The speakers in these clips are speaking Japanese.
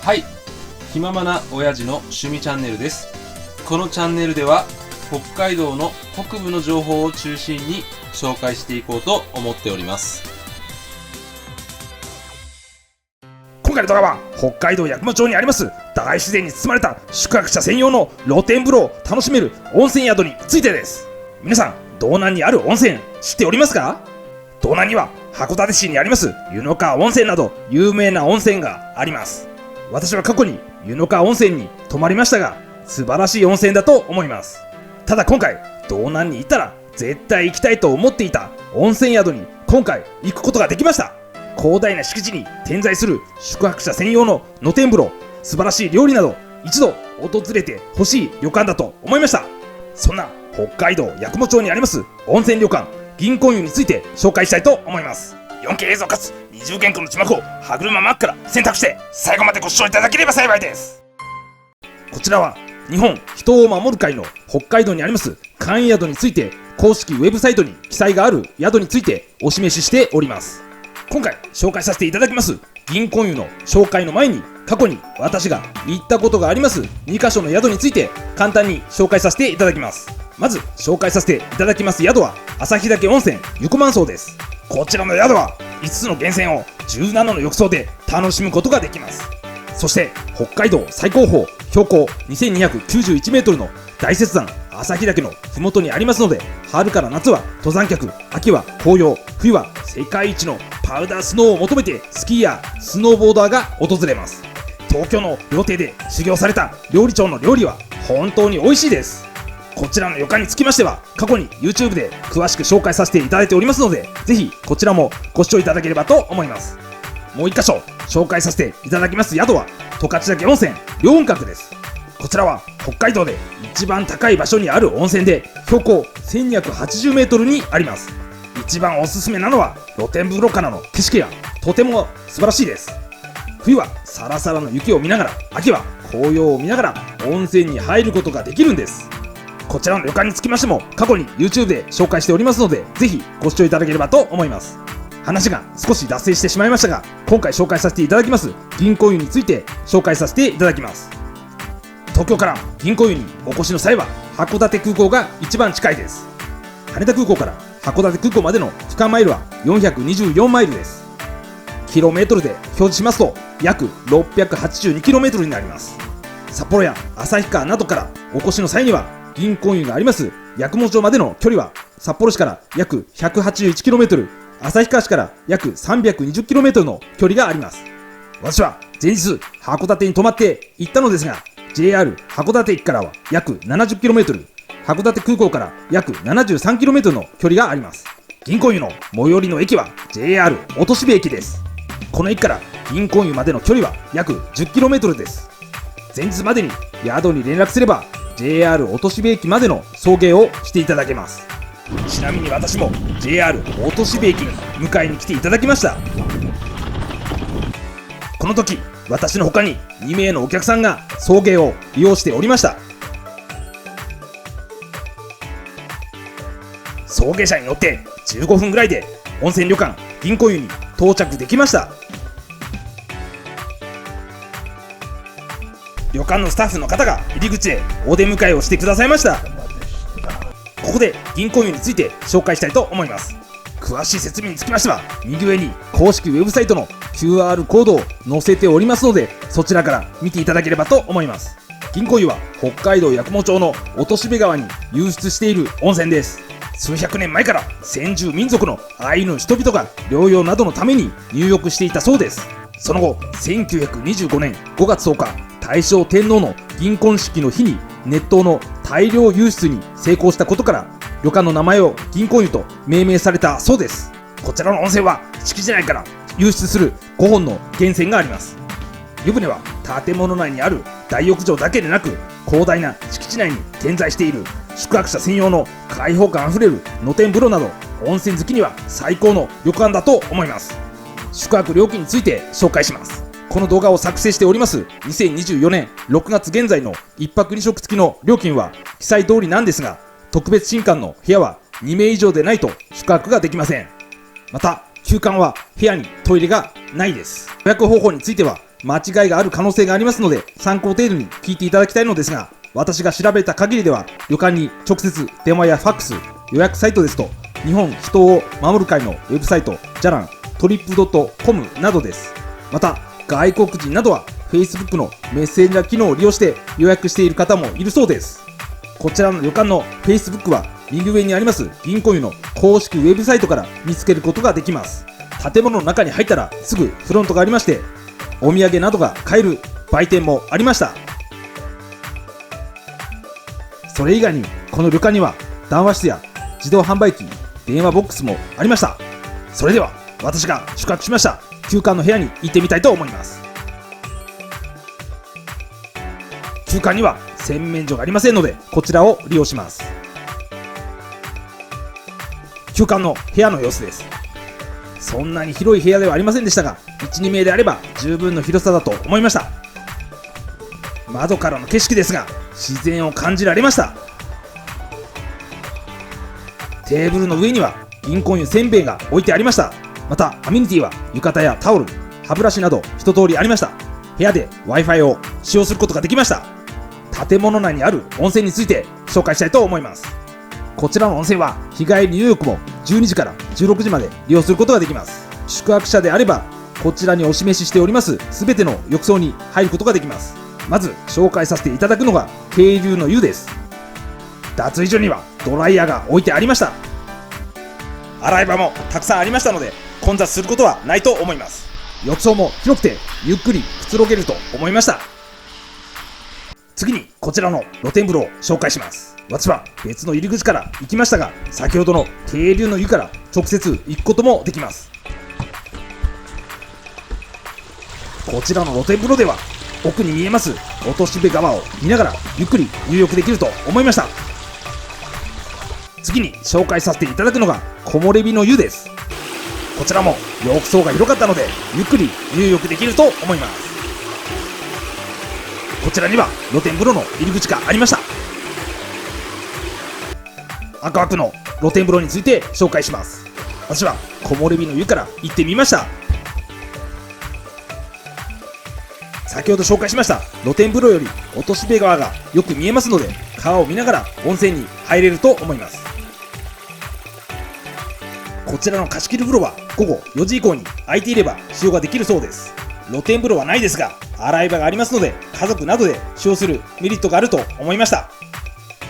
はい、気ままな親父の趣味チャンネルです。このチャンネルでは北海道の北部の情報を中心に紹介していこうと思っております。今回の動画は北海道八雲町にあります大自然に包まれた宿泊者専用の露天風呂を楽しめる温泉宿についてです。皆さん、道南にある温泉知っておりますか？道南には函館市にあります湯の川温泉など有名な温泉があります。私は過去に湯の川温泉に泊まりましたが、素晴らしい温泉だと思います。ただ今回道南に行ったら絶対行きたいと思っていた温泉宿に今回行くことができました。広大な敷地に点在する宿泊者専用の露天風呂、素晴らしい料理など一度訪れてほしい旅館だと思いました。そんな北海道八雲町にあります温泉旅館銀婚湯について紹介したいと思います。 4K 映像かつ20言語の字幕を歯車マックから選択して最後までご視聴いただければ幸いです。こちらは日本人を守る会の北海道にあります簡易宿について公式ウェブサイトに記載がある宿についてお示ししております。今回紹介させていただきます銀婚湯の紹介の前に、過去に私が行ったことがあります2カ所の宿について簡単に紹介させていただきます。まず紹介させていただきます宿は旭岳温泉ゆこまん荘です。こちらの宿は5つの源泉を17の浴槽で楽しむことができます。そして北海道最高峰標高2291メートルの大雪山旭岳の麓にありますので、春から夏は登山客、秋は紅葉、冬は世界一のパウダースノーを求めてスキーやスノーボーダーが訪れます。東京の料亭で修行された料理長の料理は本当に美味しいです。こちらの旅館につきましては過去に YouTube で詳しく紹介させていただいておりますので、ぜひこちらもご視聴いただければと思います。もう1箇所紹介させていただきます宿は十勝岳温泉凌雲閣です。こちらは北海道で一番高い場所にある温泉で標高1280メートルにあります。一番おすすめなのは露天風呂からの景色がとても素晴らしいです。冬はサラサラの雪を見ながら、秋は紅葉を見ながら温泉に入ることができるんです。こちらの旅館につきましても過去に YouTube で紹介しておりますので、ぜひご視聴いただければと思います。話が少し脱線してしまいましたが、今回紹介させていただきます銀婚湯について紹介させていただきます。東京から銀婚湯にお越しの際は函館空港が一番近いです。羽田空港から函館空港までの区間マイルは424マイルです。キロメートルで表示しますと約682キロメートルになります。札幌や旭川などからお越しの際には銀婚湯があります八雲町までの距離は札幌市から約 181km、 旭川市から約 320km の距離があります。私は前日函館に泊まって行ったのですが、 JR 函館駅からは約 70km、 函館空港から約 73km の距離があります。銀婚湯の最寄りの駅は JR 音標駅です。この駅から銀婚湯までの距離は約 10km です。前日までに宿に連絡すれば JR 音標駅までの送迎をしていただけます。ちなみに私も JR 音標駅に迎えに来ていただきました。この時私の他に2名のお客さんが送迎を利用しておりました。送迎車に乗って15分ぐらいで温泉旅館銀婚湯に到着できました。旅館のスタッフの方が入り口へお出迎えをしてくださいました。ここで銀婚湯について紹介したいと思います。詳しい説明につきましては右上に公式ウェブサイトの QR コードを載せておりますので、そちらから見ていただければと思います。銀婚湯は北海道八雲町の音標川に流出している温泉です。数百年前から先住民族のアイヌ人々が療養などのために入浴していたそうです。その後1925年5月10日、大正天皇の銀婚式の日に熱湯の大量湧出に成功したことから旅館の名前を銀婚湯と命名されたそうです。こちらの温泉は敷地内から湧出する5本の源泉があります。湯船は建物内にある大浴場だけでなく、広大な敷地内に点在している宿泊者専用の開放感あふれる露天風呂など、温泉好きには最高の旅館だと思います。宿泊料金について紹介します。この動画を作成しております2024年6月現在の1泊2食付きの料金は記載通りなんですが、特別新館の部屋は2名以上でないと宿泊ができません。また休館は部屋にトイレがないです。予約方法については間違いがある可能性がありますので、参考程度に聞いていただきたいのですが、私が調べた限りでは、旅館に直接電話やファックス、予約サイトですと、日本人を守る会のウェブサイト、じゃらん、トリップドットコムなどです。また、外国人などは Facebook のメッセンジャー機能を利用して予約している方もいるそうです。こちらの旅館の Facebook は右上にあります銀行湯の公式ウェブサイトから見つけることができます。建物の中に入ったらすぐフロントがありまして、お土産などが買える売店もありました。それ以外にこの旅館には談話室や自動販売機、電話ボックスもありました。それでは私が宿泊しました休館の部屋に行ってみたいと思います。休館には洗面所がありませんので、こちらを利用します。休館の部屋の様子です。そんなに広い部屋ではありませんでしたが、1、2名であれば十分の広さだと思いました。窓からの景色ですが、自然を感じられました。テーブルの上には銀行湯せんべいが置いてありました。またアメニティは浴衣やタオル、歯ブラシなど一通りありました。部屋で Wi-Fi を使用することができました。建物内にある温泉について紹介したいと思います。こちらの温泉は日帰り入浴も12時から16時まで利用することができます。宿泊者であればこちらにお示ししております全ての浴槽に入ることができます。まず紹介させていただくのが渓流の湯です。脱衣所にはドライヤーが置いてありました。洗い場もたくさんありましたので混雑することはないと思います。浴槽も広くてゆっくりくつろげると思いました。次にこちらの露天風呂を紹介します。私は別の入り口から行きましたが、先ほどの渓流の湯から直接行くこともできます。こちらの露天風呂では奥に見えます落とし部川を見ながらゆっくり入浴できると思いました。次に紹介させていただくのが木漏れ日の湯です。こちらも浴槽が広かったのでゆっくり入浴できると思います。こちらには露天風呂の入り口がありました。赤枠の露天風呂について紹介します。私は木漏れ日の湯から行ってみました。先ほど紹介しました露天風呂より落とし部川がよく見えますので、川を見ながら温泉に入れると思います。こちらの貸し切り風呂は午後4時以降に空いていれば使用ができるそうです。露天風呂はないですが洗い場がありますので、家族などで使用するメリットがあると思いました。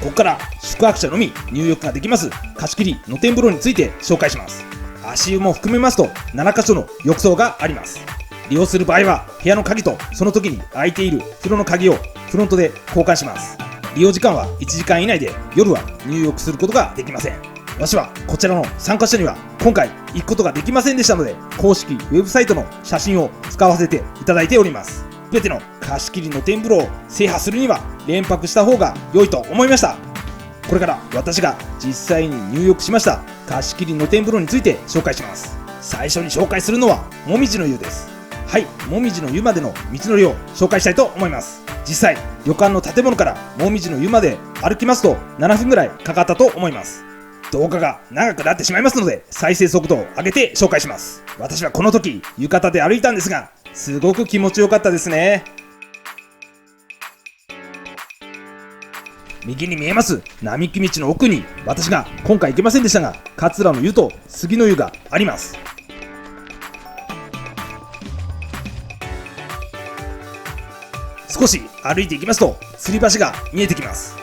ここから宿泊者のみ入浴ができます貸し切り露天風呂について紹介します。足湯も含めますと7カ所の浴槽があります。利用する場合は部屋の鍵とその時に空いている風呂の鍵をフロントで交換します。利用時間は1時間以内で夜は入浴することができません。私はこちらの参加者には今回行くことができませんでしたので、公式ウェブサイトの写真を使わせていただいております。全ての貸し切りの露天風呂を制覇するには連泊した方が良いと思いました。これから私が実際に入浴しました貸し切り露天風呂について紹介します。最初に紹介するのはもみじの湯です。はい、もみじの湯までの道のりを紹介したいと思います。実際旅館の建物からもみじの湯まで歩きますと7分ぐらいかかったと思います。動画が長くなってしまいますので再生速度を上げて紹介します。私はこの時浴衣で歩いたんですが、すごく気持ちよかったですね。右に見えます並木道の奥に私が今回行けませんでしたが桂の湯と杉の湯があります。少し歩いていきますと吊り橋が見えてきます。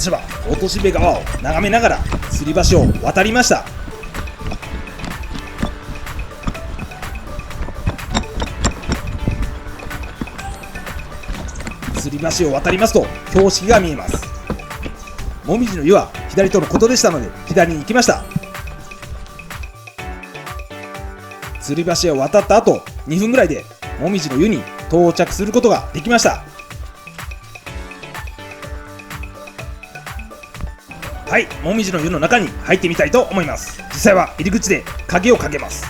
私は落とし部川を眺めながら吊り橋を渡りました。吊り橋を渡りますと標識が見えます。もみじの湯は左とのことでしたので左に行きました。吊り橋を渡った後2分ぐらいでもみじの湯に到着することができました。はい、もみじの湯の中に入ってみたいと思います。実際は入り口で鍵をかけます。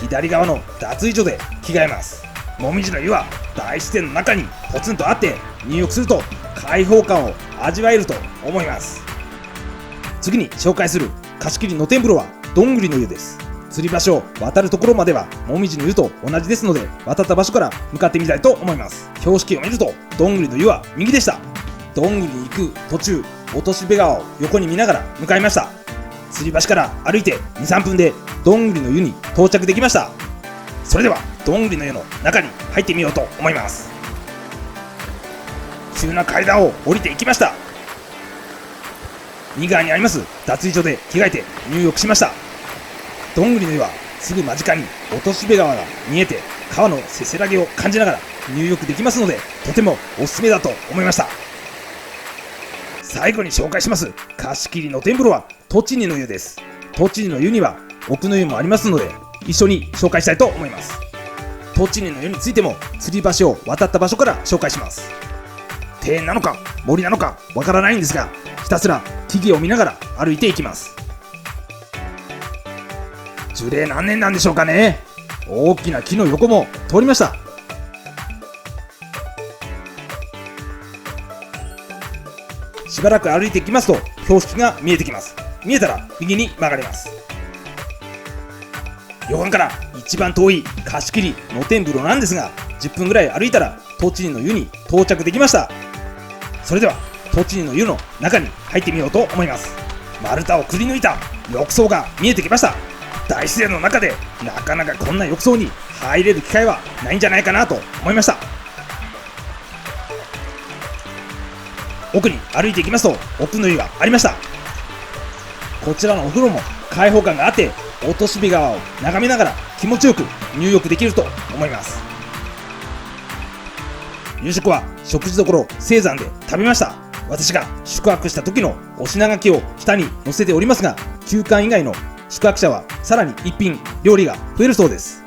左側の脱衣所で着替えます。もみじの湯は大自然の中にポツンとあって入浴すると開放感を味わえると思います。次に紹介する貸し切り露天風呂はどんぐりの湯です。吊り橋を渡るところまではもみじの湯と同じですので、渡った場所から向かってみたいと思います。標識を見るとどんぐりの湯は右でした。どんぐりに行く途中、落し部川を横に見ながら向かいました。吊り橋から歩いて 2,3 分でどんぐりの湯に到着できました。それではどんぐりの湯の中に入ってみようと思います。急な階段を降りていきました。右側にあります脱衣所で着替えて入浴しました。どんぐりの湯はすぐ間近に落とし部川が見えて、川のせせらぎを感じながら入浴できますので、とてもおすすめだと思いました。最後に紹介します貸し切り露天風呂は栃木の湯です。栃木の湯には奥の湯もありますので、一緒に紹介したいと思います。栃木の湯についても吊り橋を渡った場所から紹介します。庭園なのか森なのかわからないんですが、ひたすら木々を見ながら歩いていきます。樹齢何年なんでしょうかね。大きな木の横も通りました。しばらく歩いていきますと標識が見えてきます。見えたら右に曲がります。旅館から一番遠い貸し切り露天風呂なんですが、10分ぐらい歩いたら栃木の湯に到着できました。それでは栃木の湯の中に入ってみようと思います。丸太をくり抜いた浴槽が見えてきました。大自然の中でなかなかこんな浴槽に入れる機会はないんじゃないかなと思いました。奥に歩いていきますと奥の湯がありました。こちらのお風呂も開放感があって、落とし部川を眺めながら気持ちよく入浴できると思います。夕食は食事処青山で食べました。私が宿泊した時のお品書きを下に載せておりますが、休館以外の宿泊者はさらに一品料理が増えるそうです。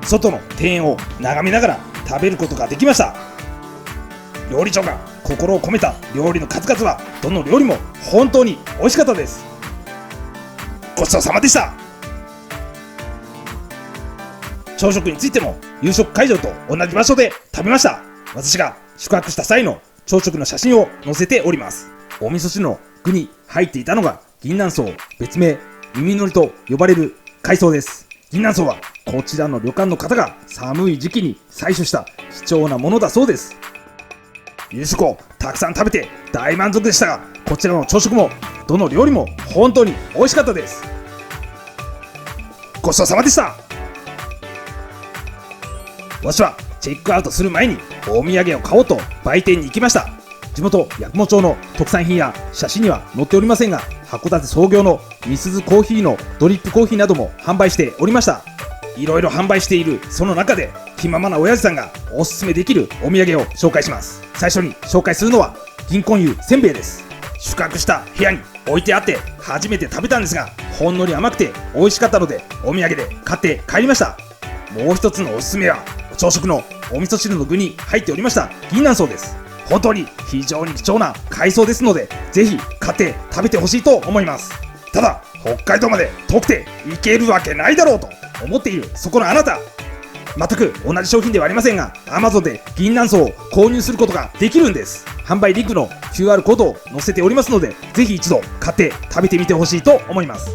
外の庭園を眺めながら食べることができました。料理長が心を込めた料理の数々はどの料理も本当に美味しかったです。ごちそうさまでした。朝食についても夕食会場と同じ場所で食べました。私が宿泊した際の朝食の写真を載せております。お味噌汁の具に入っていたのが銀杏草、別名耳のりと呼ばれる海藻です。銀杏草はこちらの旅館の方が寒い時期に採取した貴重なものだそうです。夕食をたくさん食べて大満足でしたが、こちらの朝食もどの料理も本当に美味しかったです。ごちそうさまでした。私はチェックアウトする前にお土産を買おうと売店に行きました。地元八雲町の特産品や写真には載っておりませんが、函館創業のみすゞコーヒーのドリップコーヒーなども販売しておりました。いろいろ販売しているその中で気ままな親父さんがおすすめできるお土産を紹介します。最初に紹介するのは銀婚湯せんべいです。宿泊した部屋に置いてあって初めて食べたんですが、ほんのり甘くて美味しかったのでお土産で買って帰りました。もう一つのおすすめは朝食のお味噌汁の具に入っておりました銀杏草です。本当に非常に貴重な海藻ですので、ぜひ買って食べてほしいと思います。ただ北海道まで遠くて行けるわけないだろうと思っているそこのあなた、全く同じ商品ではありませんが Amazon で銀杏草を購入することができるんです。販売リンクの QR コードを載せておりますので、ぜひ一度買って食べてみてほしいと思います。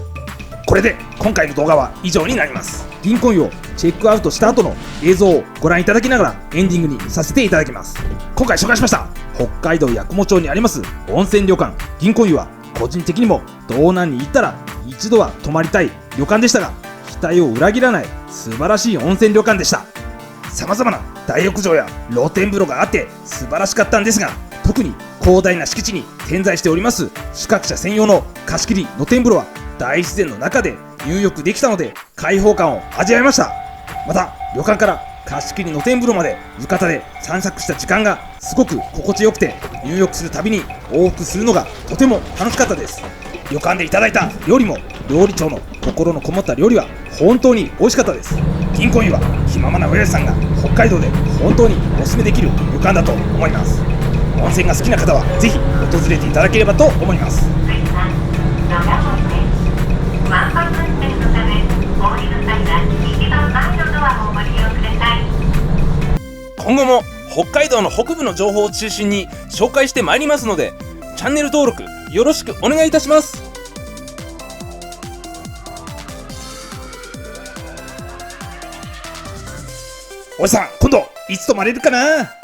これで今回の動画は以上になります。銀婚湯をチェックアウトした後の映像をご覧いただきながらエンディングにさせていただきます。今回紹介しました北海道八雲町にあります温泉旅館銀婚湯は、個人的にも道南に行ったら一度は泊まりたい旅館でしたが、期待を裏切らない素晴らしい温泉旅館でした。様々な大浴場や露天風呂があって素晴らしかったんですが、特に広大な敷地に点在しております宿泊者専用の貸し切り露天風呂は大自然の中で入浴できたので開放感を味わいました。また旅館から貸し切り露天風呂まで浴衣で散策した時間がすごく心地よくて、入浴するたびに往復するのがとても楽しかったです。旅館でいただいた料理も料理長の心のこもった料理は本当に美味しかったです。銀婚湯は気ままな親父さんが北海道で本当におすすめできる旅館だと思います。温泉が好きな方はぜひ訪れていただければと思います。ワンパク運転のため、お降りの際は一番前のドアをご利用ください。今後も北海道の北部の情報を中心に紹介してまいりますので、チャンネル登録よろしくお願いいたします。おじさん、今度いつ泊まれるかな。